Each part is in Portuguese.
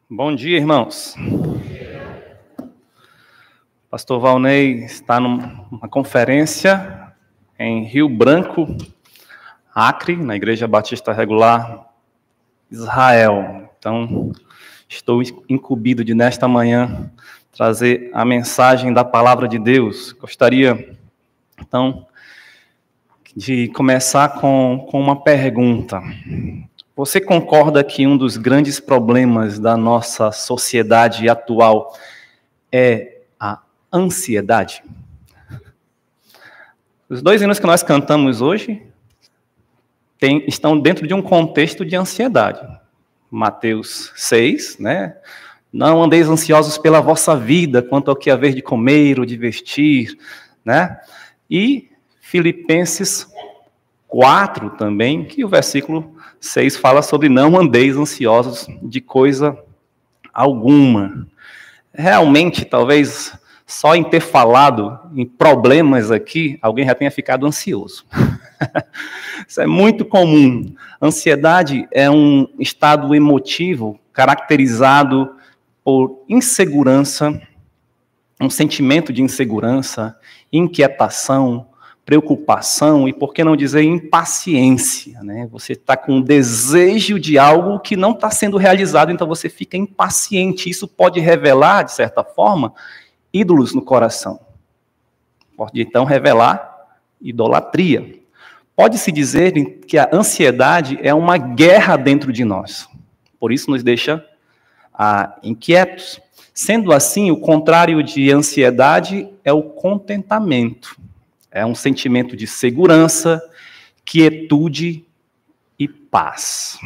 Bom dia, irmãos. Pastor Valnei está numa conferência em Rio Branco, Acre, na Igreja Batista Regular, Israel. Então, estou incumbido de, nesta manhã, trazer a mensagem da Palavra de Deus. Gostaria, então, de começar com uma pergunta. Você concorda que um dos grandes problemas da nossa sociedade atual é a ansiedade? Os dois hinos que nós cantamos hoje estão dentro de um contexto de ansiedade. Mateus 6, né? Não andeis ansiosos pela vossa vida, quanto ao que haver de comer ou de vestir, né? E Filipenses 4 também, que o versículo 6 fala sobre não andeis ansiosos de coisa alguma. Realmente, talvez, só em ter falado em problemas aqui, alguém já tenha ficado ansioso. Isso é muito comum. Ansiedade é um estado emotivo caracterizado por insegurança, um sentimento de insegurança, inquietação, preocupação e, por que não dizer, impaciência, né? Você está com um desejo de algo que não está sendo realizado, então você fica impaciente. Isso pode revelar, de certa forma, ídolos no coração. Pode, então, revelar idolatria. Pode-se dizer que a ansiedade é uma guerra dentro de nós. Por isso nos deixa inquietos. Sendo assim, o contrário de ansiedade é o contentamento. É um sentimento de segurança, quietude e paz.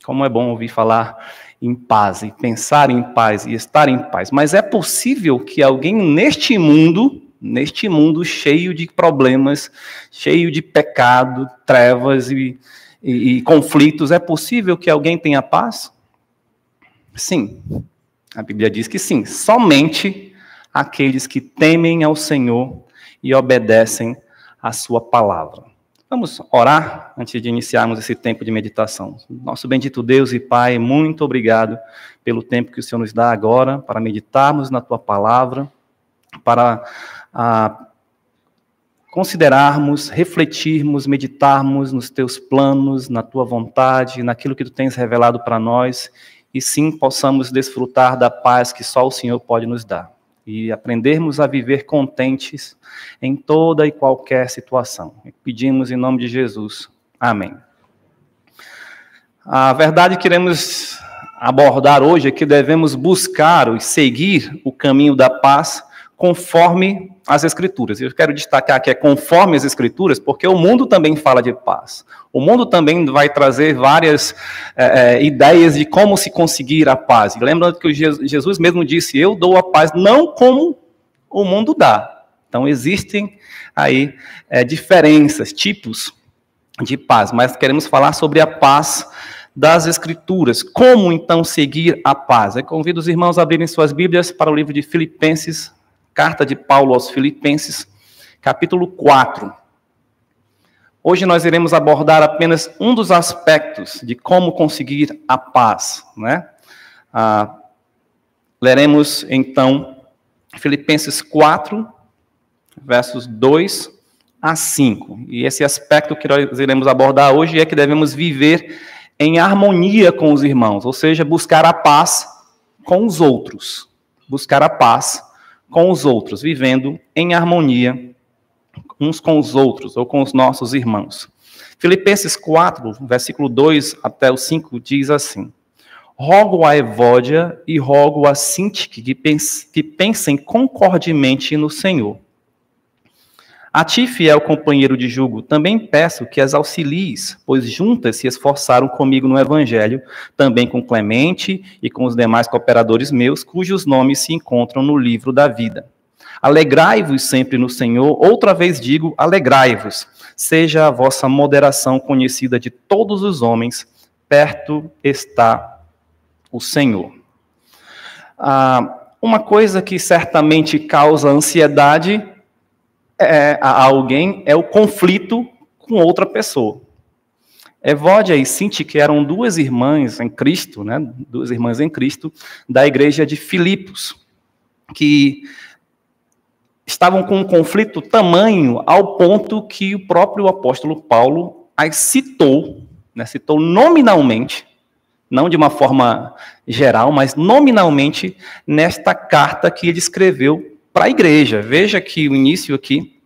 Como é bom ouvir falar em paz, e pensar em paz, e estar em paz. Mas é possível que alguém neste mundo cheio de problemas, cheio de pecado, trevas e conflitos, é possível que alguém tenha paz? Sim. A Bíblia diz que sim. Somente aqueles que temem ao Senhor e obedecem à sua palavra. Vamos orar antes de iniciarmos esse tempo de meditação. Nosso bendito Deus e Pai, muito obrigado pelo tempo que o Senhor nos dá agora para meditarmos na tua palavra, para considerarmos, refletirmos, meditarmos nos teus planos, na tua vontade, naquilo que tu tens revelado para nós, e sim possamos desfrutar da paz que só o Senhor pode nos dar. E aprendermos a viver contentes em toda e qualquer situação. Pedimos em nome de Jesus. Amém. A verdade que queremos abordar hoje é que devemos buscar e seguir o caminho da paz conforme as Escrituras. Eu quero destacar que é conforme as Escrituras, porque o mundo também fala de paz. O mundo também vai trazer várias ideias de como se conseguir a paz. E lembrando que Jesus mesmo disse, eu dou a paz não como o mundo dá. Então existem aí diferenças, tipos de paz, mas queremos falar sobre a paz das Escrituras. Como então seguir a paz? Eu convido os irmãos a abrirem suas Bíblias para o livro de Filipenses, carta de Paulo aos Filipenses, capítulo 4. Hoje nós iremos abordar apenas um dos aspectos de como conseguir a paz, né? Leremos, então, Filipenses 4, versos 2 a 5. E esse aspecto que nós iremos abordar hoje é que devemos viver em harmonia com os irmãos, ou seja, buscar a paz com os outros. Buscar a paz com os outros, vivendo em harmonia uns com os outros, ou com os nossos irmãos. Filipenses 4, versículo 2 até o 5, diz assim: rogo a Evódia e rogo a Sintique que pensem concordemente no Senhor. A ti, fiel companheiro de jugo, também peço que as auxilies, pois juntas se esforçaram comigo no Evangelho, também com Clemente e com os demais cooperadores meus, cujos nomes se encontram no livro da vida. Alegrai-vos sempre no Senhor, outra vez digo, alegrai-vos. Seja a vossa moderação conhecida de todos os homens, perto está o Senhor. Uma coisa que certamente causa ansiedade a alguém é o conflito com outra pessoa. Evódia e Sintique eram duas irmãs em Cristo, né? Duas irmãs em Cristo da igreja de Filipos, que estavam com um conflito tamanho ao ponto que o próprio apóstolo Paulo as citou, né? Citou nominalmente, não de uma forma geral, mas nominalmente nesta carta que ele escreveu para a igreja. Veja que o início aqui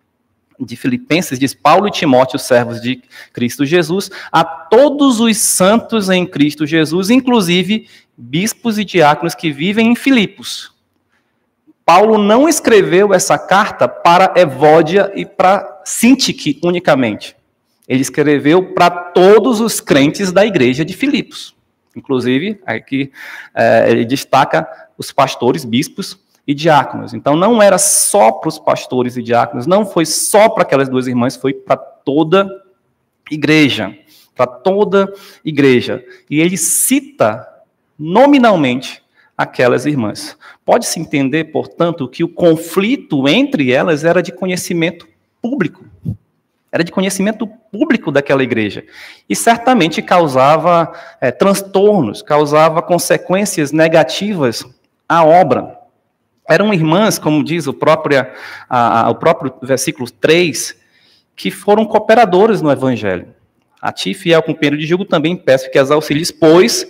de Filipenses diz: Paulo e Timóteo, servos de Cristo Jesus, a todos os santos em Cristo Jesus, inclusive bispos e diáconos que vivem em Filipos. Paulo não escreveu essa carta para Evódia e para Sintique unicamente. Ele escreveu para todos os crentes da igreja de Filipos. Inclusive, aqui ele destaca os pastores, bispos e diáconos. Então, não era só para os pastores e diáconos, não foi só para aquelas duas irmãs, foi para toda igreja. Para toda igreja. E ele cita nominalmente aquelas irmãs. Pode-se entender, portanto, que o conflito entre elas era de conhecimento público. Era de conhecimento público daquela igreja. E certamente causava transtornos, causava consequências negativas à obra. Eram irmãs, como diz o próprio versículo 3, que foram cooperadoras no evangelho. A ti, fiel companheiro de jugo, também peço que as auxilies, pois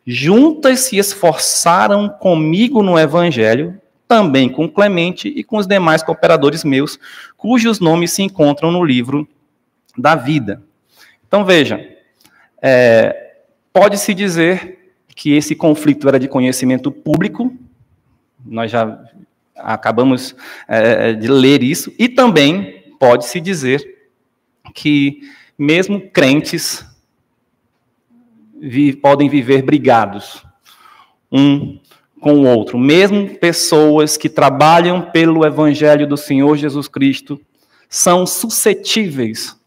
juntas se esforçaram comigo no evangelho, também com Clemente e com os demais cooperadores meus, cujos nomes se encontram no livro da vida. Então, veja, pode-se dizer que esse conflito era de conhecimento público. Nós já acabamos de ler isso. E também pode-se dizer que mesmo crentes podem viver brigados um com o outro. Mesmo pessoas que trabalham pelo Evangelho do Senhor Jesus Cristo são suscetíveis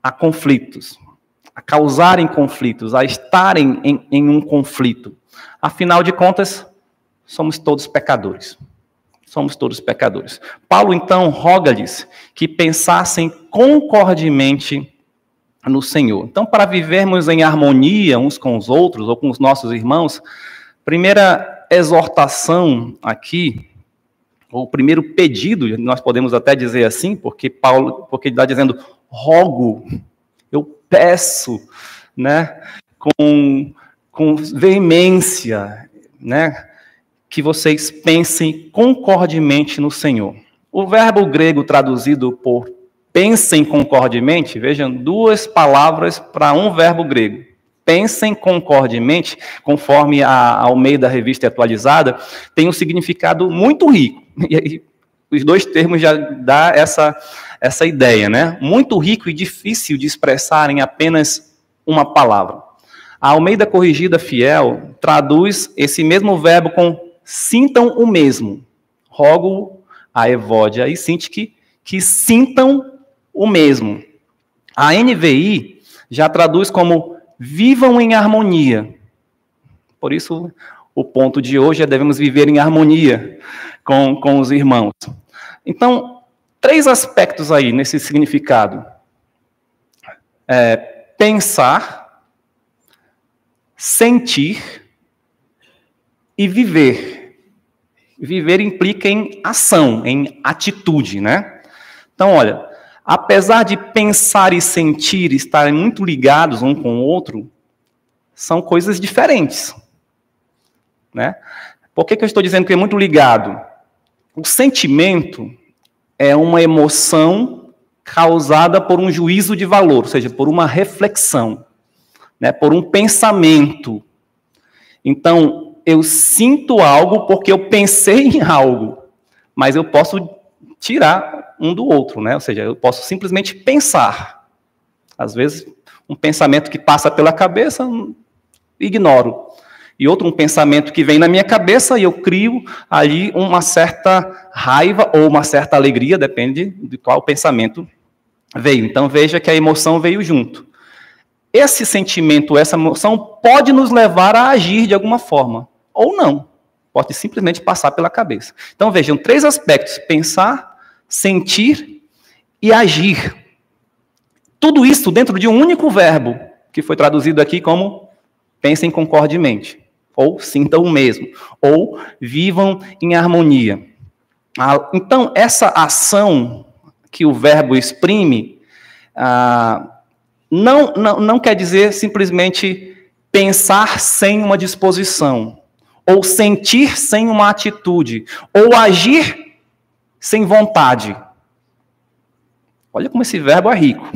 a conflitos, a causarem conflitos, a estarem em um conflito. Afinal de contas, somos todos pecadores. Somos todos pecadores. Paulo, então, roga-lhes que pensassem concordemente no Senhor. Então, para vivermos em harmonia uns com os outros, ou com os nossos irmãos, primeira exortação aqui, ou primeiro pedido, nós podemos até dizer assim, porque ele está dizendo, rogo, eu peço, né, com veemência, né, que vocês pensem concordemente no Senhor. O verbo grego traduzido por pensem concordemente, vejam, duas palavras para um verbo grego. Pensem concordemente, conforme a Almeida Revista Atualizada, tem um significado muito rico. E aí, os dois termos já dão essa ideia, né? Muito rico e difícil de expressar em apenas uma palavra. A Almeida Corrigida Fiel traduz esse mesmo verbo com sintam o mesmo. Rogo a Evódia e Sintique que sintam o mesmo. A NVI já traduz como vivam em harmonia. Por isso, o ponto de hoje é devemos viver em harmonia com os irmãos. Então, 3 aspectos aí nesse significado. Pensar, sentir e viver. Viver implica em ação, em atitude, né? Então, olha, apesar de pensar e sentir estarem muito ligados um com o outro, são coisas diferentes, né? Por que eu estou dizendo que é muito ligado? O sentimento é uma emoção causada por um juízo de valor, ou seja, por uma reflexão, né? Por um pensamento. Então, eu sinto algo porque eu pensei em algo, mas eu posso tirar um do outro, né? Ou seja, eu posso simplesmente pensar. Às vezes, um pensamento que passa pela cabeça, ignoro. E outro, um pensamento que vem na minha cabeça e eu crio ali uma certa raiva ou uma certa alegria, depende de qual pensamento veio. Então, veja que a emoção veio junto. Esse sentimento, essa emoção, pode nos levar a agir de alguma forma, ou não. Pode simplesmente passar pela cabeça. Então, vejam, 3 aspectos: pensar, sentir e agir. Tudo isso dentro de um único verbo, que foi traduzido aqui como pensem concordemente, ou sintam o mesmo, ou vivam em harmonia. Então, essa ação que o verbo exprime não quer dizer simplesmente pensar sem uma disposição, ou sentir sem uma atitude, ou agir sem vontade. Olha como esse verbo é rico.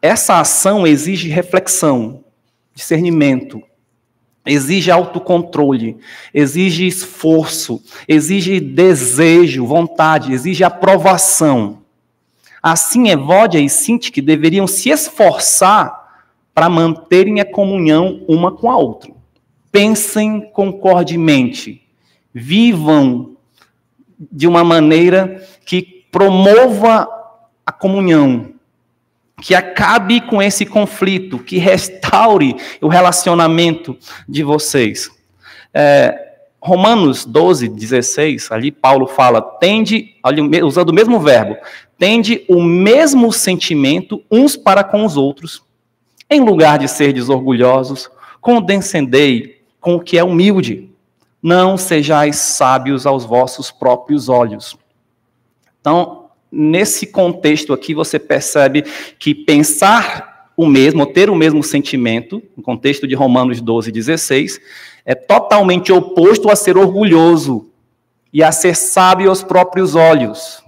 Essa ação exige reflexão, discernimento, exige autocontrole, exige esforço, exige desejo, vontade, exige aprovação. Assim, Evódia e Sintique deveriam se esforçar para manterem a comunhão uma com a outra. Pensem concordemente, vivam de uma maneira que promova a comunhão, que acabe com esse conflito, que restaure o relacionamento de vocês. Romanos 12, 16, ali Paulo fala, tende, usando o mesmo verbo, tende o mesmo sentimento uns para com os outros. Em lugar de ser desorgulhosos, condescendei com o que é humilde. Não sejais sábios aos vossos próprios olhos. Então, nesse contexto aqui, você percebe que pensar o mesmo, ou ter o mesmo sentimento, no contexto de Romanos 12, 16, é totalmente oposto a ser orgulhoso e a ser sábio aos próprios olhos.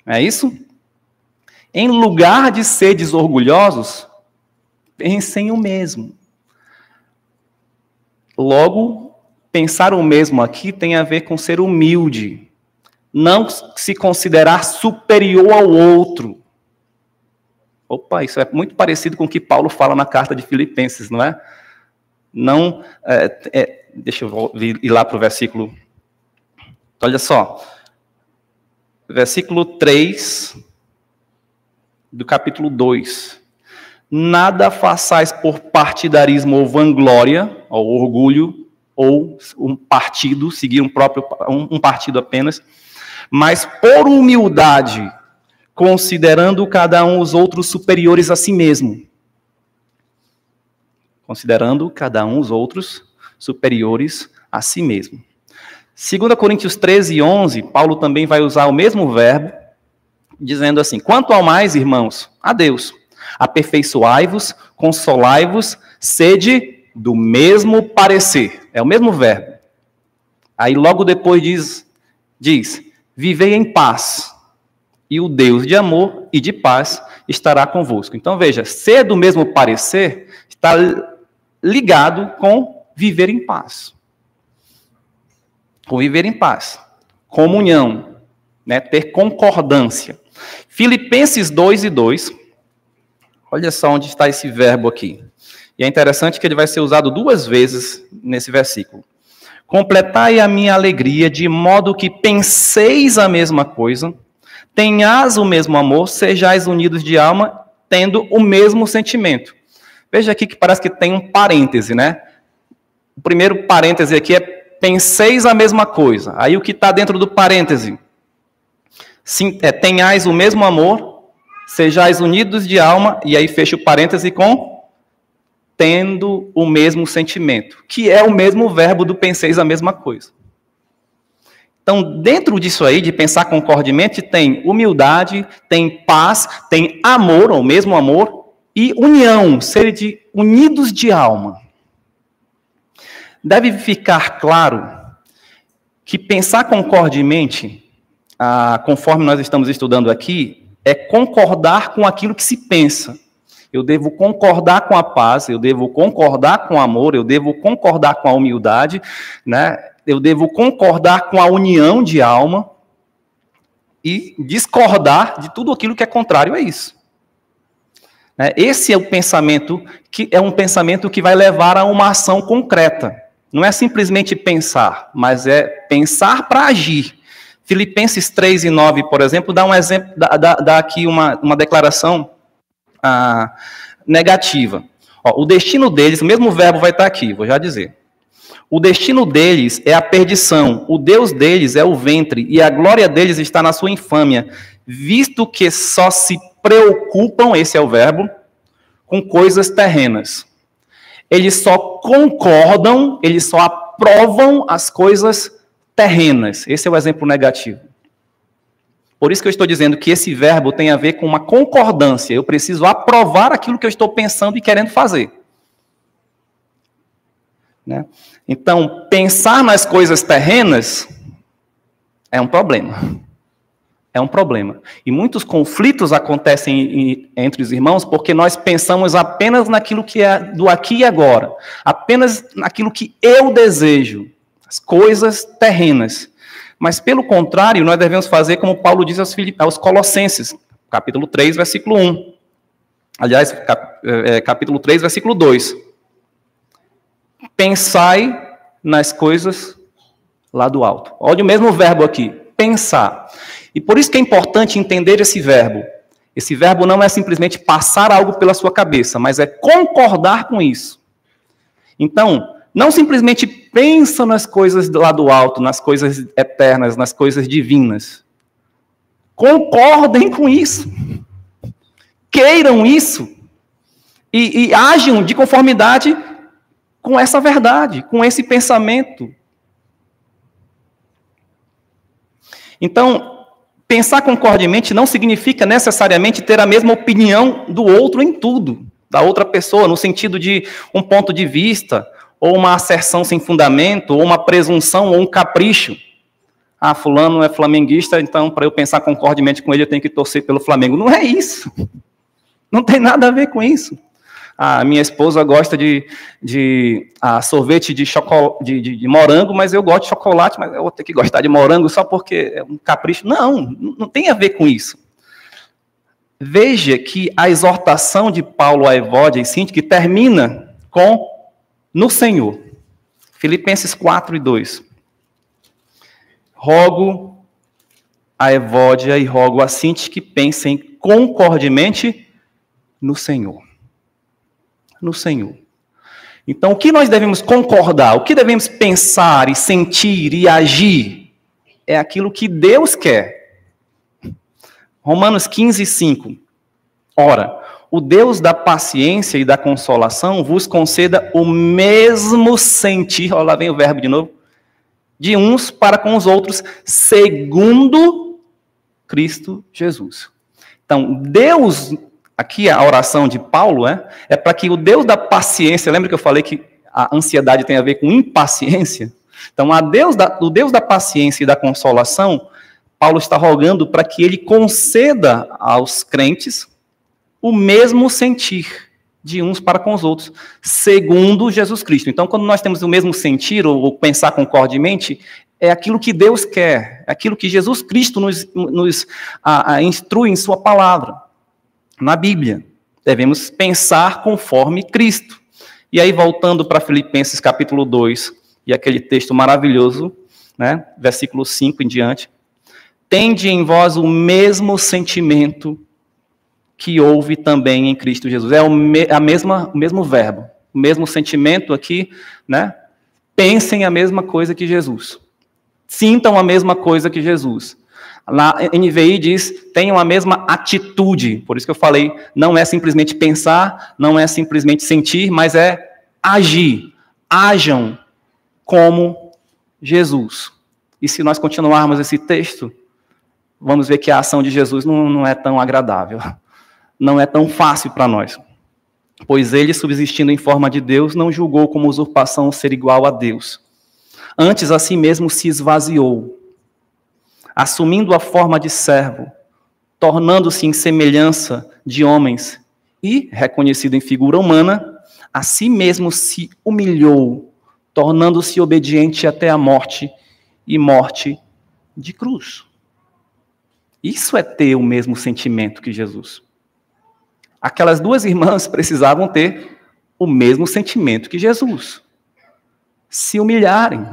É isso? Em lugar de ser desorgulhosos, pensem o mesmo. Logo, pensar o mesmo aqui tem a ver com ser humilde. Não se considerar superior ao outro. Opa, isso é muito parecido com o que Paulo fala na carta de Filipenses, não é? Não, deixa eu ir lá para o versículo. Olha só. Versículo 3 do capítulo 2. Nada façais por partidarismo ou vanglória, ou orgulho, ou um partido, seguir um partido apenas, mas por humildade, considerando cada um os outros superiores a si mesmo. Considerando cada um os outros superiores a si mesmo. 2 Coríntios 13, 11, Paulo também vai usar o mesmo verbo, dizendo assim, quanto ao mais, irmãos, a Deus, aperfeiçoai-vos, consolai-vos, sede do mesmo parecer. É o mesmo verbo. Aí logo depois diz vivei em paz, e o Deus de amor e de paz estará convosco. Então veja, ser do mesmo parecer está ligado com viver em paz. Com viver em paz. Comunhão, né? Ter concordância. Filipenses 2 e 2. Olha só onde está esse verbo aqui. E é interessante que ele vai ser usado 2 vezes nesse versículo. Completai a minha alegria de modo que penseis a mesma coisa, tenhais o mesmo amor, sejais unidos de alma, tendo o mesmo sentimento. Veja aqui que parece que tem um parêntese, né? O primeiro parêntese aqui é penseis a mesma coisa. Aí o que está dentro do parêntese? Tenhais o mesmo amor, sejais unidos de alma, e aí fecha o parêntese com tendo o mesmo sentimento, que é o mesmo verbo do penseis a mesma coisa. Então, dentro disso aí, de pensar concordemente, tem humildade, tem paz, tem amor, ou mesmo amor, e união, ser unidos de alma. Deve ficar claro que pensar concordemente, conforme nós estamos estudando aqui, é concordar com aquilo que se pensa. Eu devo concordar com a paz, eu devo concordar com o amor, eu devo concordar com a humildade, né? Eu devo concordar com a união de alma e discordar de tudo aquilo que é contrário a isso. Esse é o pensamento que vai levar a uma ação concreta. Não é simplesmente pensar, mas é pensar para agir. Filipenses 3 e 9, por exemplo, dá um exemplo, dá aqui uma declaração negativa. O destino deles, o mesmo verbo vai estar aqui, vou já dizer. O destino deles é a perdição, o Deus deles é o ventre, e a glória deles está na sua infâmia, visto que só se preocupam, esse é o verbo, com coisas terrenas. Eles só concordam, eles só aprovam as coisas terrenas. Esse é o exemplo negativo. Por isso que eu estou dizendo que esse verbo tem a ver com uma concordância. Eu preciso aprovar aquilo que eu estou pensando e querendo fazer. Né? Então, pensar nas coisas terrenas é um problema. É um problema. E muitos conflitos acontecem entre os irmãos porque nós pensamos apenas naquilo que é do aqui e agora. Apenas naquilo que eu desejo. As coisas terrenas. Mas, pelo contrário, nós devemos fazer como Paulo diz aos Colossenses, capítulo 3, versículo 1. Aliás, capítulo 3, versículo 2. Pensai nas coisas lá do alto. Olha o mesmo verbo aqui, pensar. E por isso que é importante entender esse verbo. Esse verbo não é simplesmente passar algo pela sua cabeça, mas é concordar com isso. Então, não simplesmente pensa nas coisas lá do alto, nas coisas eternas, nas coisas divinas. Concordem com isso. Queiram isso. E ajam de conformidade com essa verdade, com esse pensamento. Então, pensar concordemente não significa necessariamente ter a mesma opinião do outro em tudo, da outra pessoa, no sentido de um ponto de vista, ou uma asserção sem fundamento, ou uma presunção, ou um capricho. Ah, fulano é flamenguista, então para eu pensar concordemente com ele eu tenho que torcer pelo Flamengo. Não é isso. Não tem nada a ver com isso. Ah, minha esposa gosta de sorvete de morango, mas eu gosto de chocolate, mas eu vou ter que gostar de morango só porque é um capricho. Não tem a ver com isso. Veja que a exortação de Paulo a Evódia e Síntique termina com no Senhor. Filipenses 4:2. Rogo a Evódia e rogo a Síntique que pensem concordemente no Senhor. No Senhor. Então, o que nós devemos concordar, o que devemos pensar e sentir e agir, é aquilo que Deus quer. Romanos 15:5. Ora, o Deus da paciência e da consolação vos conceda o mesmo sentir, olha lá vem o verbo de novo, de uns para com os outros, segundo Cristo Jesus. Então, Deus, aqui a oração de Paulo é para que o Deus da paciência, lembra que eu falei que a ansiedade tem a ver com impaciência? Então, o Deus da paciência e da consolação, Paulo está rogando para que ele conceda aos crentes o mesmo sentir de uns para com os outros, segundo Jesus Cristo. Então, quando nós temos o mesmo sentir, ou pensar concordemente, é aquilo que Deus quer, é aquilo que Jesus Cristo nos instrui em sua palavra, na Bíblia. Devemos pensar conforme Cristo. E aí, voltando para Filipenses capítulo 2, e aquele texto maravilhoso, né, versículo 5 em diante, tende em vós o mesmo sentimento que houve também em Cristo Jesus. É o mesmo verbo, o mesmo sentimento aqui, né? Pensem a mesma coisa que Jesus. Sintam a mesma coisa que Jesus. Lá, NVI diz, tenham a mesma atitude. Por isso que eu falei, não é simplesmente pensar, não é simplesmente sentir, mas é agir. Ajam como Jesus. E se nós continuarmos esse texto, vamos ver que a ação de Jesus não é tão agradável. Não é tão fácil para nós. Pois ele, subsistindo em forma de Deus, não julgou como usurpação ser igual a Deus. Antes, a si mesmo se esvaziou, assumindo a forma de servo, tornando-se em semelhança de homens e, reconhecido em figura humana, a si mesmo se humilhou, tornando-se obediente até a morte e morte de cruz. Isso é ter o mesmo sentimento que Jesus. Aquelas duas irmãs precisavam ter o mesmo sentimento que Jesus. Se humilharem.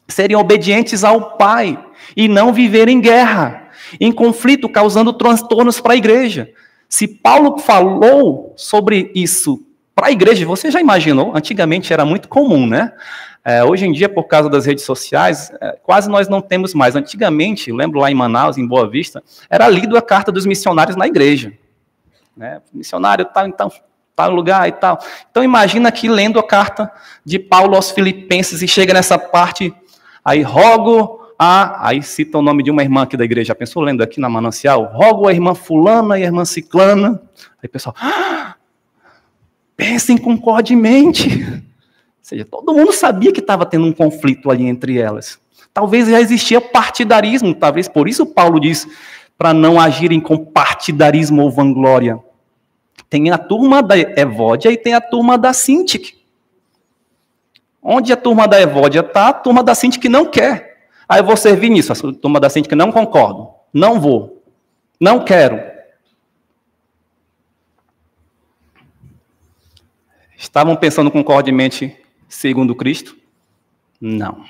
Serem obedientes ao Pai. E não viver em guerra, em conflito, causando transtornos para a igreja. Se Paulo falou sobre isso Para a igreja, você já imaginou? Antigamente era muito comum, né? Hoje em dia, por causa das redes sociais, quase nós não temos mais. Antigamente, eu lembro lá em Manaus, em Boa Vista, era lido a carta dos missionários na igreja. Né? Missionário tal, então, tal lugar e tal. Então, imagina aqui lendo a carta de Paulo aos Filipenses e chega nessa parte, aí rogo aí cita o nome de uma irmã aqui da igreja. Já pensou lendo aqui na Manancial? Rogo a irmã fulana e a irmã ciclana. Aí o pessoal, pensem concordemente. Ou seja, todo mundo sabia que estava tendo um conflito ali entre elas. Talvez já existia partidarismo, talvez por isso Paulo diz para não agirem com partidarismo ou vanglória. Tem a turma da Evódia e tem a turma da Sintique. Onde a turma da Evódia está, a turma da Sintique não quer. Aí eu vou servir nisso, a turma da Sintique não concordo, não vou, não quero. Estavam pensando concordemente segundo Cristo? Não.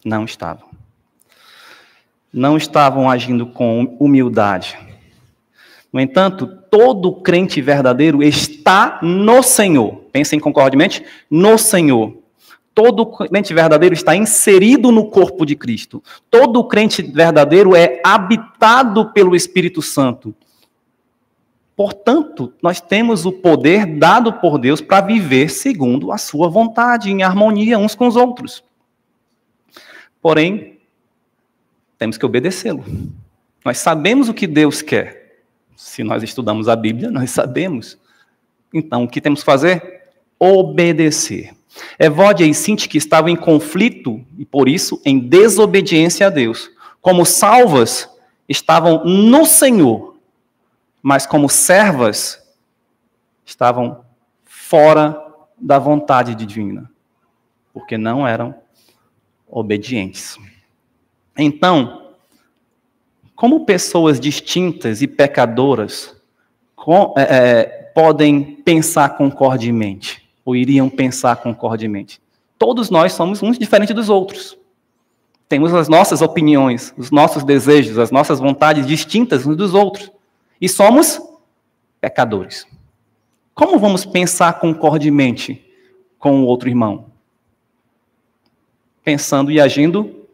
Não estavam. Não estavam agindo com humildade. No entanto, todo crente verdadeiro está no Senhor. Pensem concordemente, no Senhor. Todo crente verdadeiro está inserido no corpo de Cristo. Todo crente verdadeiro é habitado pelo Espírito Santo. Portanto, nós temos o poder dado por Deus para viver segundo a sua vontade, em harmonia uns com os outros. Porém, temos que obedecê-lo. Nós sabemos o que Deus quer. Se nós estudamos a Bíblia, nós sabemos. Então, o que temos que fazer? Obedecer. Evódia e Sintique estavam em conflito e, por isso, em desobediência a Deus. Como salvas, estavam no Senhor, mas como servas, estavam fora da vontade divina, porque não eram obedientes. Então, como pessoas distintas e pecadoras podem pensar concordemente? Ou iriam pensar concordemente? Todos nós somos uns diferentes dos outros. Temos as nossas opiniões, os nossos desejos, as nossas vontades distintas uns dos outros. E somos pecadores. Como vamos pensar concordemente com o outro irmão? Pensando e agindo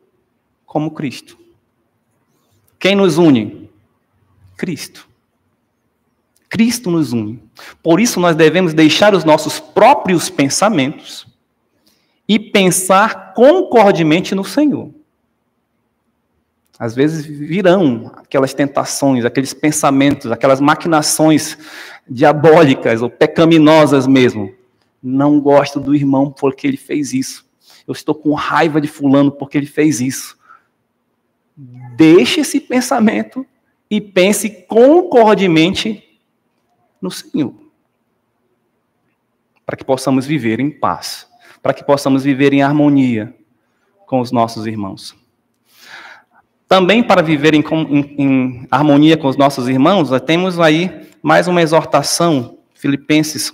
como Cristo. Quem nos une? Cristo. Cristo nos une. Por isso nós devemos deixar os nossos próprios pensamentos e pensar concordemente no Senhor. Às vezes virão aquelas tentações, aqueles pensamentos, aquelas maquinações diabólicas ou pecaminosas mesmo. Não gosto do irmão porque ele fez isso. Eu estou com raiva de fulano porque ele fez isso. Deixe esse pensamento e pense concordemente no Senhor, para que possamos viver em paz, para que possamos viver em harmonia com os nossos irmãos. Também para viver em harmonia com os nossos irmãos, nós temos aí mais uma exortação, Filipenses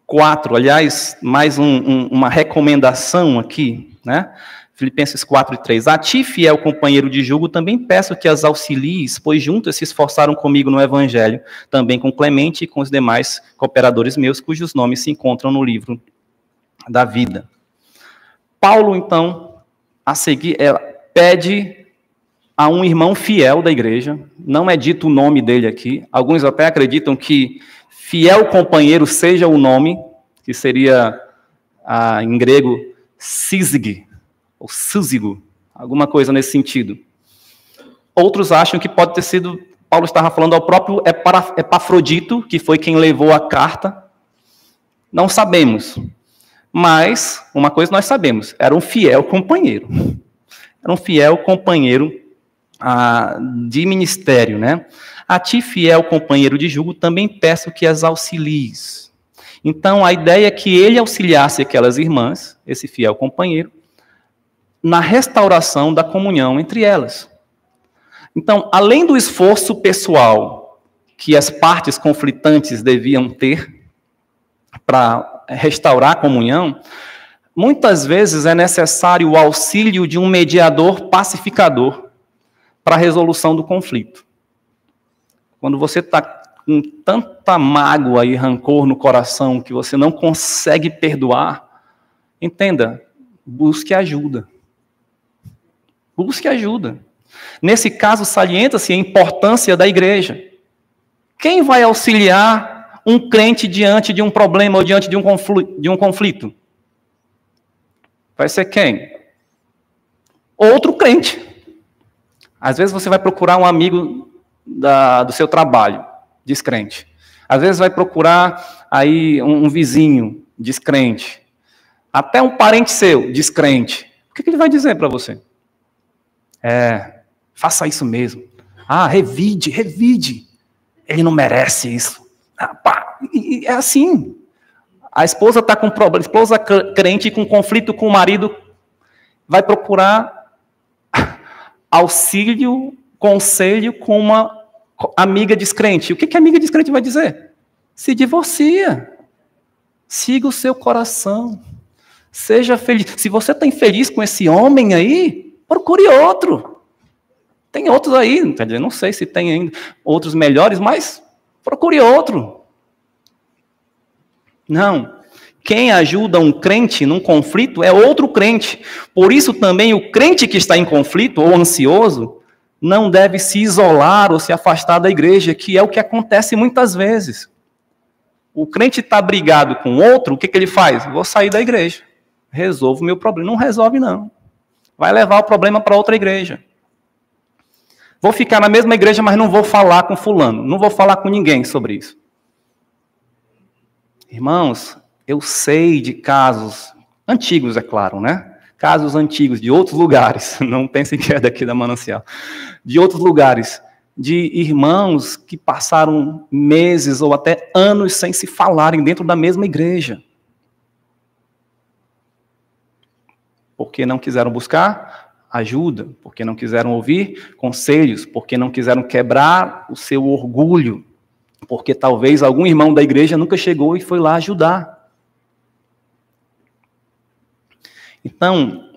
4, aliás, mais uma recomendação aqui, né? Filipenses 4:3. A ti, fiel companheiro de jugo, também peço que as auxilies, pois juntas se esforçaram comigo no Evangelho, também com Clemente e com os demais cooperadores meus, cujos nomes se encontram no livro da vida. Paulo, então, a seguir, pede a um irmão fiel da igreja, não é dito o nome dele aqui, alguns até acreditam que fiel companheiro seja o nome, que seria, em grego, sísig, ou súzigo, alguma coisa nesse sentido. Outros acham que pode ter sido, Paulo estava falando ao próprio Epafrodito, que foi quem levou a carta. Não sabemos. Mas, uma coisa nós sabemos, era um fiel companheiro. Era um fiel companheiro de ministério, né? A ti, fiel companheiro de jugo, também peço que as auxilies. Então, a ideia é que ele auxiliasse aquelas irmãs, esse fiel companheiro, na restauração da comunhão entre elas. Então, além do esforço pessoal que as partes conflitantes deviam ter para restaurar a comunhão, muitas vezes é necessário o auxílio de um mediador pacificador para a resolução do conflito. Quando você está com tanta mágoa e rancor no coração que você não consegue perdoar, entenda, busque ajuda. Busque ajuda. Nesse caso, salienta-se a importância da igreja. Quem vai auxiliar um crente diante de um problema ou diante de um conflito? Vai ser quem? Outro crente. Às vezes você vai procurar um amigo do seu trabalho, descrente. Às vezes vai procurar aí um vizinho, descrente. Até um parente seu, descrente. O que ele vai dizer para você? Faça isso mesmo. Revide. Ele não merece isso. É assim. A esposa está com problema, a esposa crente com conflito com o marido, vai procurar auxílio, conselho com uma amiga descrente. O que a amiga descrente vai dizer? Se divorcia. Siga o seu coração. Seja feliz. Se você está infeliz com esse homem aí, procure outro. Tem outros aí, não sei se tem ainda outros melhores, mas procure outro. Não. Quem ajuda um crente num conflito é outro crente. Por isso também o crente que está em conflito ou ansioso não deve se isolar ou se afastar da igreja, que é o que acontece muitas vezes. O crente está brigado com outro, o que ele faz? Vou sair da igreja. Resolvo o meu problema. Não resolve, não. Vai levar o problema para outra igreja. Vou ficar na mesma igreja, mas não vou falar com fulano. Não vou falar com ninguém sobre isso. Irmãos, eu sei de casos antigos, é claro, né? Casos antigos de outros lugares. Não pensem que é daqui da Manancial. De outros lugares. De irmãos que passaram meses ou até anos sem se falarem dentro da mesma igreja. Porque não quiseram buscar ajuda, porque não quiseram ouvir conselhos, porque não quiseram quebrar o seu orgulho, porque talvez algum irmão da igreja nunca chegou e foi lá ajudar. Então,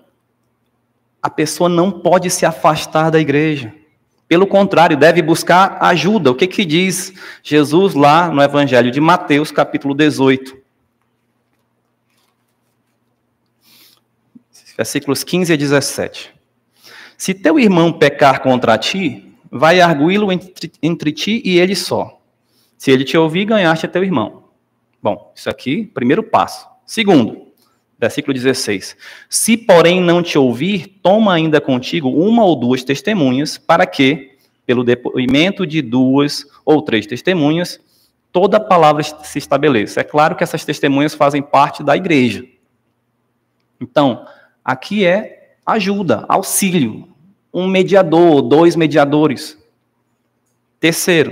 a pessoa não pode se afastar da igreja. Pelo contrário, deve buscar ajuda. O que diz Jesus lá no Evangelho de Mateus, capítulo 18? Versículos 15 a 17. Se teu irmão pecar contra ti, vai arguí-lo entre ti e ele só. Se ele te ouvir, ganhaste a teu irmão. Bom, isso aqui, primeiro passo. Segundo, versículo 16. Se, porém, não te ouvir, toma ainda contigo uma ou duas testemunhas, para que, pelo depoimento de 2 ou 3 testemunhas, toda palavra se estabeleça. É claro que essas testemunhas fazem parte da igreja. Então, aqui é ajuda, auxílio, um mediador, 2 mediadores. Terceiro,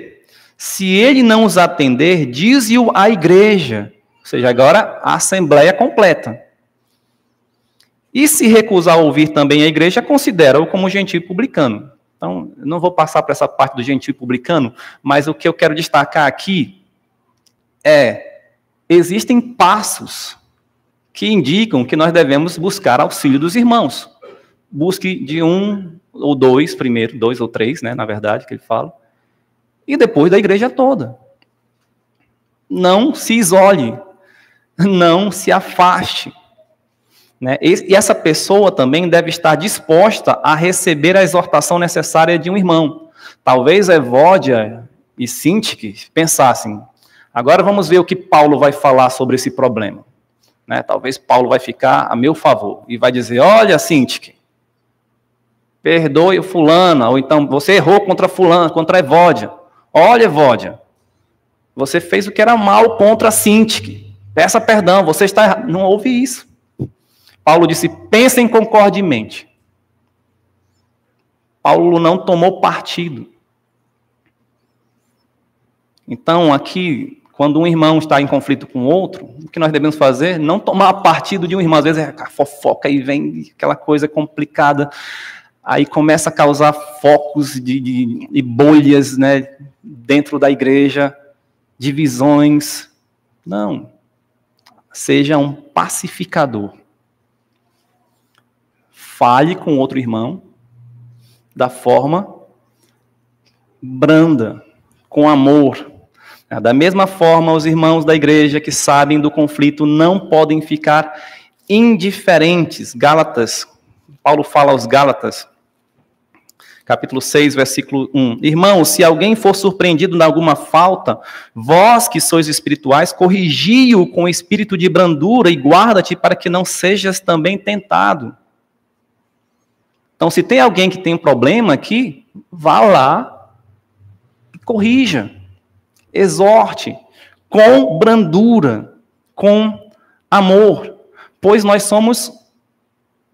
se ele não os atender, dize-o à igreja, ou seja, agora a assembleia completa. E se recusar a ouvir também a igreja, considera-o como gentio publicano. Então, não vou passar para essa parte do gentio publicano, mas o que eu quero destacar aqui existem passos que indicam que nós devemos buscar auxílio dos irmãos. Busque de 1 ou 2 primeiro, 2 ou 3, né, na verdade, que ele fala, e depois da igreja toda. Não se isole, não se afaste. Né? E essa pessoa também deve estar disposta a receber a exortação necessária de um irmão. Talvez Evódia e Sintique pensassem, agora vamos ver o que Paulo vai falar sobre esse problema. Né? Talvez Paulo vai ficar a meu favor e vai dizer, olha, Sintique, perdoe o fulano, ou então você errou contra fulano, contra Evódia. Olha, Evódia, você fez o que era mal contra Sintique. Peça perdão, você está errado. Não houve isso. Paulo disse, pensem concordemente. Paulo não tomou partido. Então, aqui, quando um irmão está em conflito com outro, o que nós devemos fazer? Não tomar partido de um irmão. Às vezes é a fofoca e vem aquela coisa complicada. Aí começa a causar focos de bolhas, né, dentro da igreja, divisões. Não. Seja um pacificador. Fale com outro irmão da forma branda, com amor, Da mesma forma, os irmãos da igreja que sabem do conflito não podem ficar indiferentes. Gálatas, Paulo fala aos Gálatas, capítulo 6, versículo 1. Irmãos, se alguém for surpreendido em alguma falta, vós que sois espirituais, corrigi-o com espírito de brandura e guarda-te para que não sejas também tentado. Então, se tem alguém que tem um problema aqui, vá lá e corrija, exorte, com brandura, com amor, pois nós somos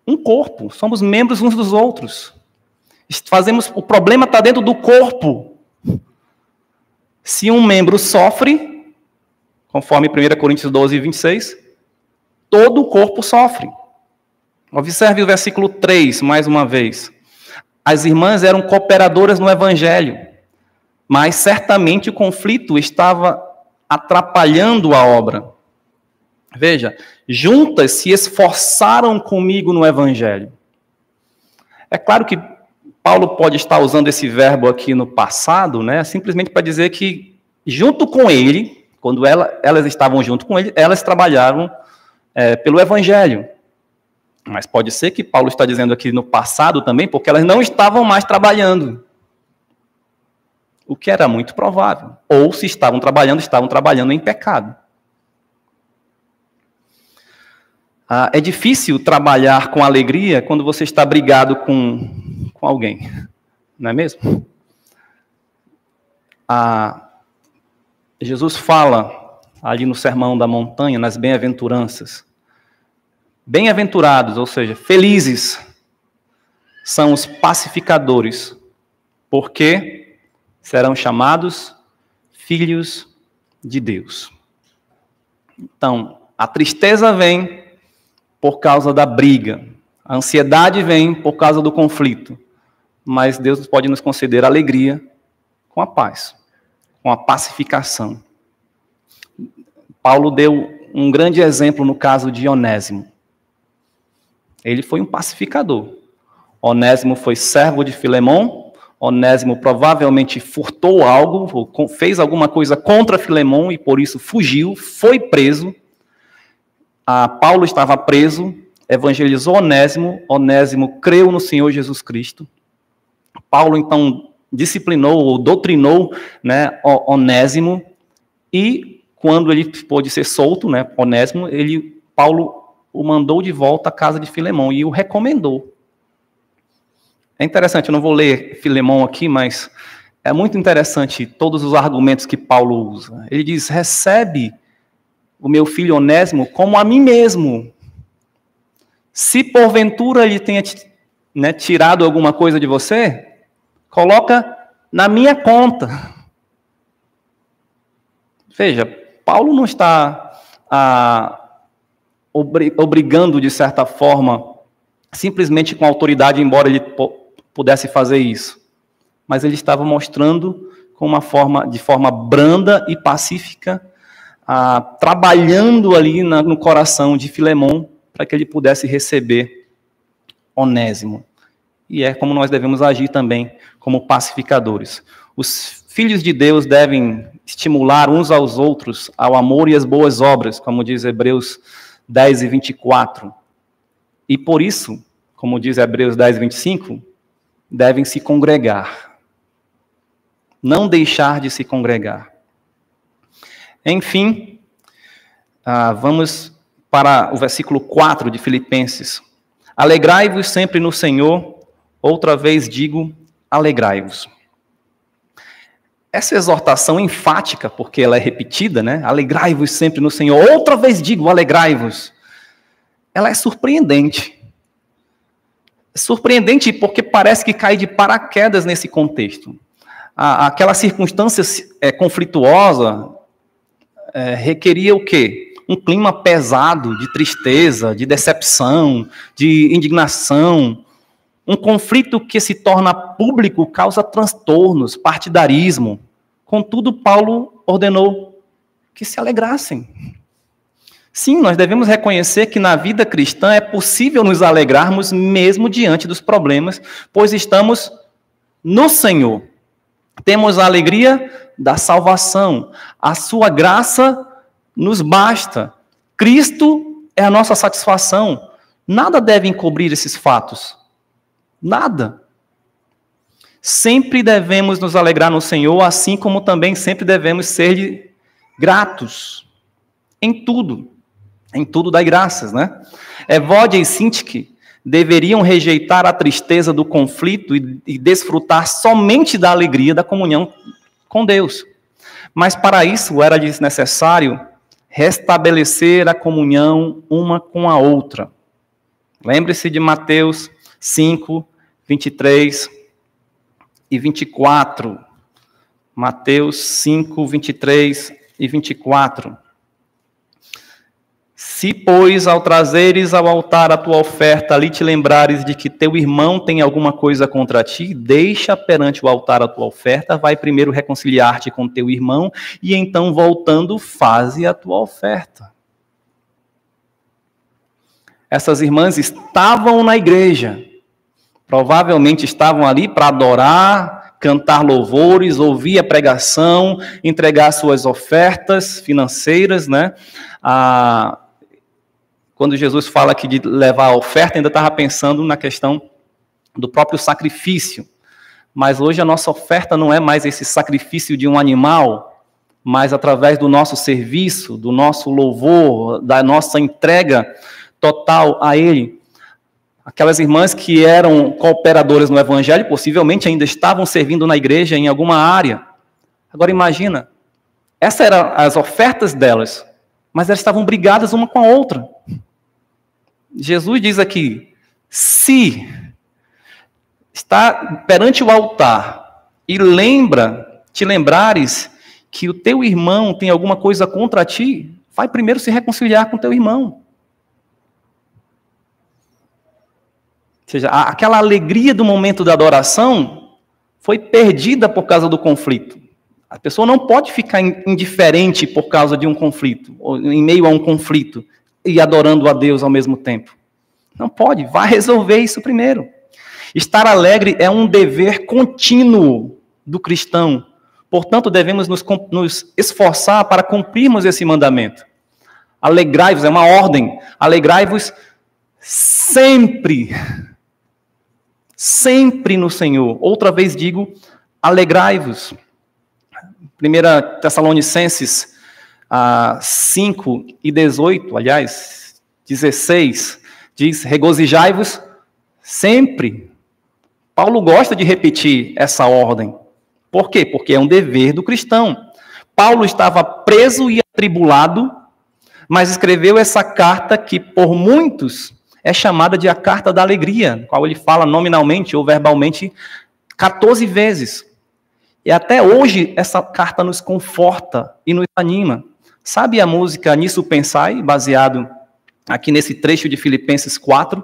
um corpo, somos membros uns dos outros. O problema está dentro do corpo. Se um membro sofre, conforme 1 Coríntios 12, 26, todo o corpo sofre. Observe o versículo 3, mais uma vez. As irmãs eram cooperadoras no evangelho, mas certamente o conflito estava atrapalhando a obra. Veja, juntas se esforçaram comigo no evangelho. É claro que Paulo pode estar usando esse verbo aqui no passado, né, simplesmente para dizer que, junto com ele, quando elas estavam junto com ele, elas trabalharam pelo evangelho. Mas pode ser que Paulo está dizendo aqui no passado também, porque elas não estavam mais trabalhando. O que era muito provável. Ou se estavam trabalhando em pecado. É difícil trabalhar com alegria quando você está brigado com alguém. Não é mesmo? Jesus fala ali no Sermão da Montanha, nas bem-aventuranças. Bem-aventurados, ou seja, felizes, são os pacificadores, porque serão chamados filhos de Deus. Então, a tristeza vem por causa da briga, a ansiedade vem por causa do conflito, mas Deus pode nos conceder alegria com a paz, com a pacificação. Paulo deu um grande exemplo no caso de Onésimo. Ele foi um pacificador. Onésimo foi servo de Filemão. Onésimo provavelmente furtou algo, fez alguma coisa contra Filemão e por isso fugiu, foi preso. Paulo estava preso, evangelizou Onésimo. Onésimo creu no Senhor Jesus Cristo. Paulo então disciplinou ou doutrinou, né, Onésimo, e quando ele pôde ser solto, né, Onésimo, Paulo o mandou de volta à casa de Filemão e o recomendou. É interessante, eu não vou ler Filemão aqui, mas é muito interessante todos os argumentos que Paulo usa. Ele diz, recebe o meu filho Onésimo como a mim mesmo. Se porventura ele tenha, né, tirado alguma coisa de você, coloca na minha conta. Veja, Paulo não está obrigando, de certa forma, simplesmente com autoridade, embora ele pudesse fazer isso. Mas ele estava mostrando de forma branda e pacífica, trabalhando ali no coração de Filemão, para que ele pudesse receber Onésimo. E é como nós devemos agir também, como pacificadores. Os filhos de Deus devem estimular uns aos outros ao amor e às boas obras, como diz Hebreus 10 e 24. E por isso, como diz Hebreus 10 e 25, devem se congregar. Não deixar de se congregar. Enfim, vamos para o versículo 4 de Filipenses. Alegrai-vos sempre no Senhor, outra vez digo, alegrai-vos. Essa exortação enfática, porque ela é repetida, né? Alegrai-vos sempre no Senhor. Outra vez digo, alegrai-vos. Ela é surpreendente. É surpreendente porque parece que cai de paraquedas nesse contexto. Aquela circunstância conflituosa requeria o quê? Um clima pesado de tristeza, de decepção, de indignação. Um conflito que se torna público causa transtornos, partidarismo. Contudo, Paulo ordenou que se alegrassem. Sim, nós devemos reconhecer que na vida cristã é possível nos alegrarmos mesmo diante dos problemas, pois estamos no Senhor. Temos a alegria da salvação. A sua graça nos basta. Cristo é a nossa satisfação. Nada deve encobrir esses fatos. Nada. Sempre devemos nos alegrar no Senhor, assim como também sempre devemos ser gratos. Em tudo. Em tudo dai graças, né? Evódia e Sintique deveriam rejeitar a tristeza do conflito e desfrutar somente da alegria da comunhão com Deus. Mas para isso era-lhes necessário restabelecer a comunhão uma com a outra. Lembre-se de Mateus 5, 23 e 24. Mateus 5, 23 e 24. Se, pois, ao trazeres ao altar a tua oferta, ali te lembrares de que teu irmão tem alguma coisa contra ti, deixa perante o altar a tua oferta, vai primeiro reconciliar-te com teu irmão, e então, voltando, faze a tua oferta. Essas irmãs estavam na igreja, provavelmente estavam ali para adorar, cantar louvores, ouvir a pregação, entregar suas ofertas financeiras, né? Quando Jesus fala aqui de levar a oferta, ainda estava pensando na questão do próprio sacrifício. Mas hoje a nossa oferta não é mais esse sacrifício de um animal, mas através do nosso serviço, do nosso louvor, da nossa entrega total a Ele. Aquelas irmãs que eram cooperadoras no Evangelho, possivelmente ainda estavam servindo na igreja em alguma área. Agora imagina, essas eram as ofertas delas, mas elas estavam brigadas uma com a outra. Jesus diz aqui, se está perante o altar e te lembrares que o teu irmão tem alguma coisa contra ti, vai primeiro se reconciliar com o teu irmão. Ou seja, aquela alegria do momento da adoração foi perdida por causa do conflito. A pessoa não pode ficar indiferente por causa de um conflito, ou em meio a um conflito, e adorando a Deus ao mesmo tempo. Não pode, vai resolver isso primeiro. Estar alegre é um dever contínuo do cristão. Portanto, devemos nos esforçar para cumprirmos esse mandamento. Alegrai-vos, é uma ordem. Alegrai-vos sempre. Sempre no Senhor. Outra vez digo, alegrai-vos. 1 Tessalonicenses 5 e 18, aliás, 16, diz, regozijai-vos sempre. Paulo gosta de repetir essa ordem. Por quê? Porque é um dever do cristão. Paulo estava preso e atribulado, mas escreveu essa carta que por muitos é chamada de a carta da alegria, na qual ele fala nominalmente ou verbalmente 14 vezes. E até hoje essa carta nos conforta e nos anima. Sabe a música Nisso Pensai, baseado aqui nesse trecho de Filipenses 4?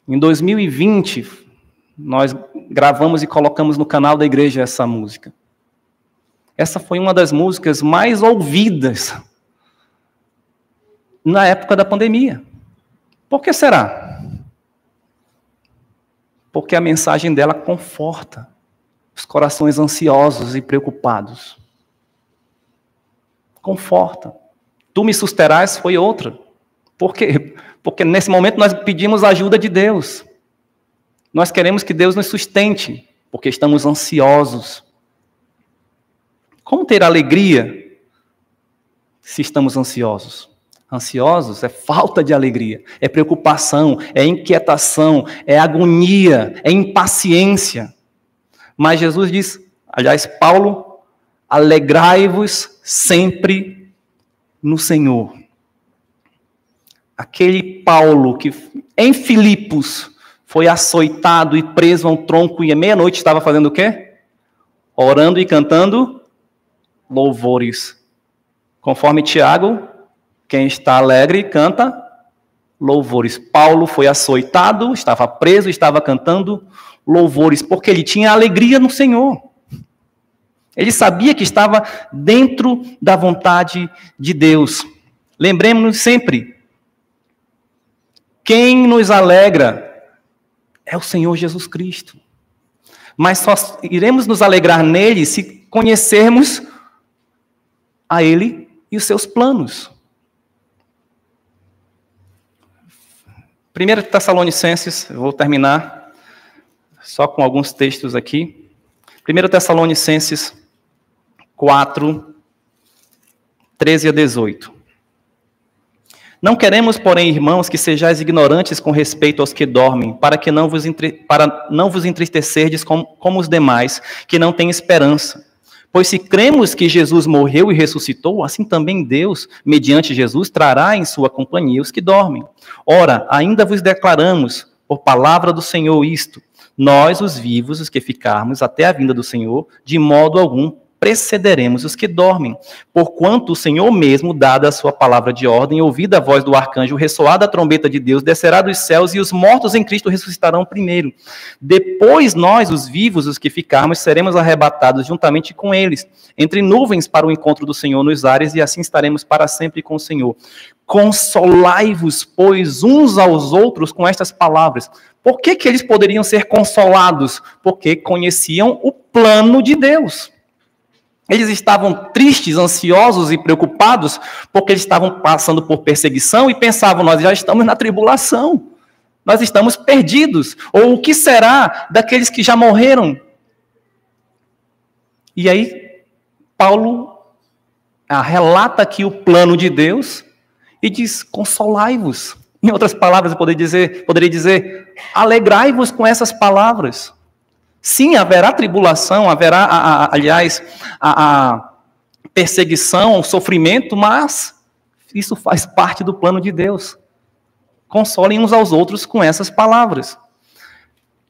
Em 2020, nós gravamos e colocamos no canal da igreja essa música. Essa foi uma das músicas mais ouvidas na época da pandemia. Por que será? Porque a mensagem dela conforta os corações ansiosos e preocupados. Conforta. Tu me susterás foi outra. Por quê? Porque nesse momento nós pedimos a ajuda de Deus. Nós queremos que Deus nos sustente, porque estamos ansiosos. Como ter alegria se estamos ansiosos? Ansiosos é falta de alegria, é preocupação, é inquietação, é agonia, é impaciência. Mas Jesus diz, aliás, Paulo, alegrai-vos sempre no Senhor. Aquele Paulo que em Filipos foi açoitado e preso a um tronco e à meia-noite estava fazendo o quê? Orando e cantando louvores. Conforme Tiago, quem está alegre canta louvores. Paulo foi açoitado, estava preso, estava cantando louvores, porque ele tinha alegria no Senhor. Ele sabia que estava dentro da vontade de Deus. Lembremos-nos sempre, quem nos alegra é o Senhor Jesus Cristo. mas só iremos nos alegrar nele se conhecermos a ele e os seus planos. 1 Tessalonicenses, eu vou terminar só com alguns textos aqui. 1 Tessalonicenses 4, 13 a 18. Não queremos, porém, irmãos, que sejais ignorantes com respeito aos que dormem, para não vos entristecerdes como os demais, que não têm esperança. Pois se cremos que Jesus morreu e ressuscitou, assim também Deus, mediante Jesus, trará em sua companhia os que dormem. Ora, ainda vos declaramos, por palavra do Senhor, isto: nós, os vivos, os que ficarmos até a vinda do Senhor, de modo algum precederemos os que dormem. Porquanto o Senhor mesmo, dada a sua palavra de ordem, ouvida a voz do arcanjo, ressoada a trombeta de Deus, descerá dos céus, e os mortos em Cristo ressuscitarão primeiro. Depois nós, os vivos, os que ficarmos, seremos arrebatados juntamente com eles, entre nuvens para o encontro do Senhor nos ares, e assim estaremos para sempre com o Senhor. Consolai-vos, pois, uns aos outros com estas palavras. Por que eles poderiam ser consolados? Porque conheciam o plano de Deus. Eles estavam tristes, ansiosos e preocupados porque eles estavam passando por perseguição e pensavam: nós já estamos na tribulação, nós estamos perdidos. Ou o que será daqueles que já morreram? E aí, Paulo relata aqui o plano de Deus e diz: consolai-vos. Em outras palavras, eu poderia dizer: alegrai-vos com essas palavras. Sim, haverá tribulação, haverá, aliás, a perseguição, o sofrimento, mas isso faz parte do plano de Deus. Consolem uns aos outros com essas palavras.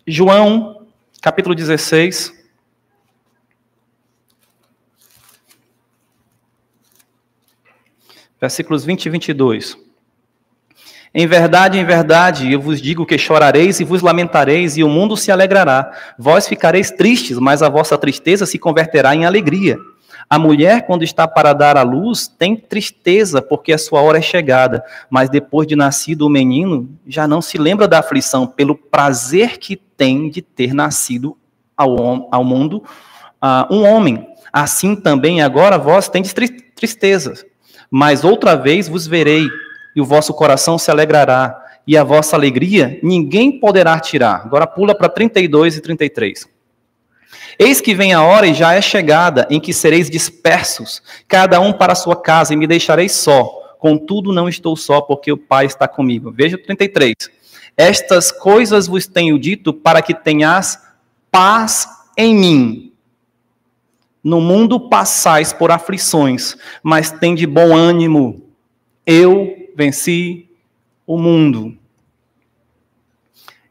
João, capítulo 16. Versículos 20 e 22. Em verdade, eu vos digo que chorareis e vos lamentareis, e o mundo se alegrará. Vós ficareis tristes, mas a vossa tristeza se converterá em alegria. A mulher, quando está para dar à luz, tem tristeza, porque a sua hora é chegada. Mas depois de nascido o menino, já não se lembra da aflição, pelo prazer que tem de ter nascido ao mundo um homem. Assim também agora vós tendes tristezas. Mas outra vez vos verei, e o vosso coração se alegrará, e a vossa alegria ninguém poderá tirar. Agora pula para 32 e 33. Eis que vem a hora e já é chegada, em que sereis dispersos, cada um para a sua casa, e me deixareis só. Contudo, não estou só, porque o Pai está comigo. Veja o 33. Estas coisas vos tenho dito para que tenhas paz em mim. No mundo passais por aflições, mas tende bom ânimo. Eu venci o mundo.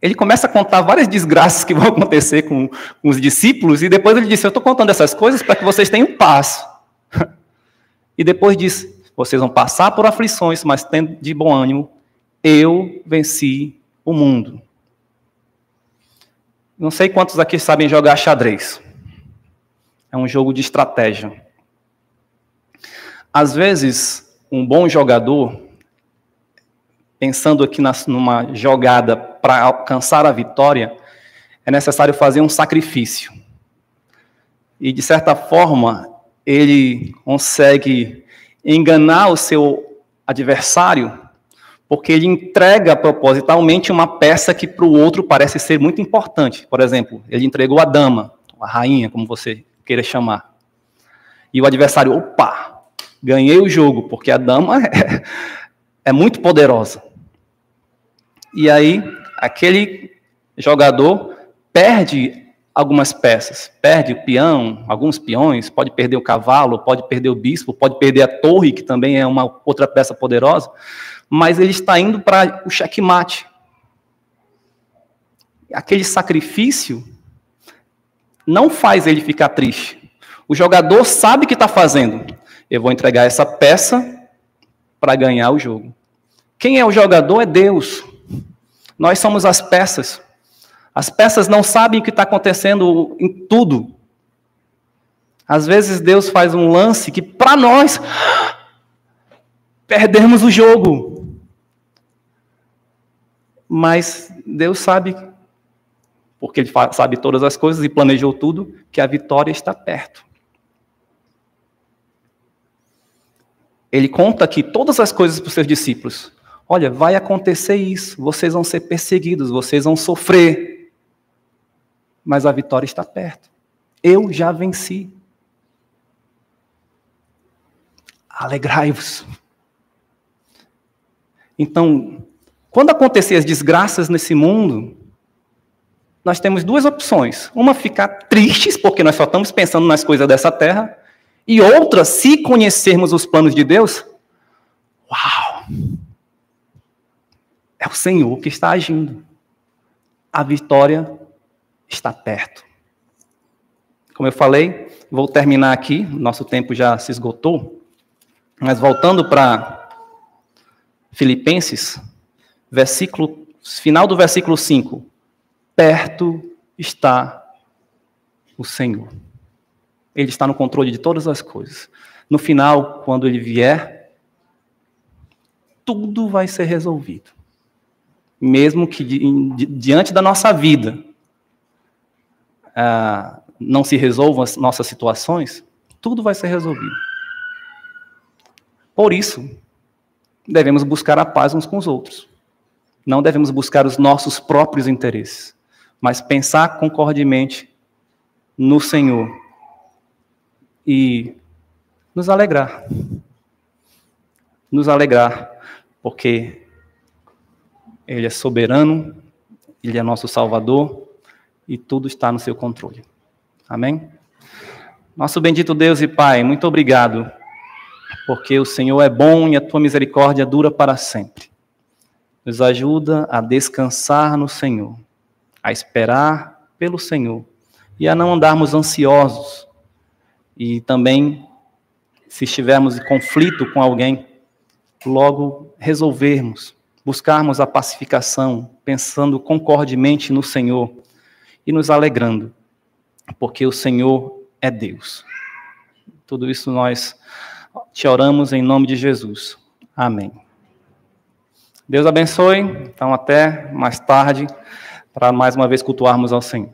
Ele começa a contar várias desgraças que vão acontecer com os discípulos, e depois ele disse: eu estou contando essas coisas para que vocês tenham paz. E depois diz: vocês vão passar por aflições, mas tendo de bom ânimo, eu venci o mundo. Não sei quantos aqui sabem jogar xadrez. É um jogo de estratégia. Às vezes, um bom jogador, pensando aqui numa jogada para alcançar a vitória, é necessário fazer um sacrifício. E, de certa forma, ele consegue enganar o seu adversário, porque ele entrega propositalmente uma peça que para o outro parece ser muito importante. Por exemplo, ele entregou a dama, a rainha, como você queira chamar. E o adversário: opa, ganhei o jogo, porque a dama é muito poderosa. E aí, aquele jogador perde algumas peças. Perde o peão, alguns peões, pode perder o cavalo, pode perder o bispo, pode perder a torre, que também é uma outra peça poderosa, mas ele está indo para o xeque-mate. Aquele sacrifício não faz ele ficar triste. O jogador sabe o que está fazendo. Eu vou entregar essa peça para ganhar o jogo. Quem é o jogador é Deus. Nós somos as peças. As peças não sabem o que está acontecendo em tudo. Às vezes Deus faz um lance que, para nós, perdemos o jogo. Mas Deus sabe porque Ele sabe todas as coisas e planejou tudo, que a vitória está perto. Ele conta aqui todas as coisas para os seus discípulos. Olha, vai acontecer isso, vocês vão ser perseguidos, vocês vão sofrer, mas a vitória está perto. Eu já venci. Alegrai-vos. Então, quando acontecer as desgraças nesse mundo, nós temos duas opções. Uma, ficar tristes, porque nós só estamos pensando nas coisas dessa terra. E outra, se conhecermos os planos de Deus, uau! É o Senhor que está agindo. A vitória está perto. Como eu falei, vou terminar aqui, nosso tempo já se esgotou, mas voltando para Filipenses, final do versículo 5, perto está o Senhor. Ele está no controle de todas as coisas. No final, quando Ele vier, tudo vai ser resolvido. Mesmo que diante da nossa vida não se resolvam as nossas situações, tudo vai ser resolvido. Por isso, devemos buscar a paz uns com os outros. Não devemos buscar os nossos próprios interesses, mas pensar concordemente no Senhor e nos alegrar. Nos alegrar, porque Ele é soberano, Ele é nosso Salvador e tudo está no seu controle. Amém? Nosso bendito Deus e Pai, muito obrigado, porque o Senhor é bom e a Tua misericórdia dura para sempre. Nos ajuda a descansar no Senhor, a esperar pelo Senhor e a não andarmos ansiosos. E também, se estivermos em conflito com alguém, logo resolvermos, buscarmos a pacificação, pensando concordemente no Senhor e nos alegrando, porque o Senhor é Deus. Tudo isso nós te oramos em nome de Jesus. Amém. Deus abençoe. Então, até mais tarde, para mais uma vez cultuarmos ao Senhor.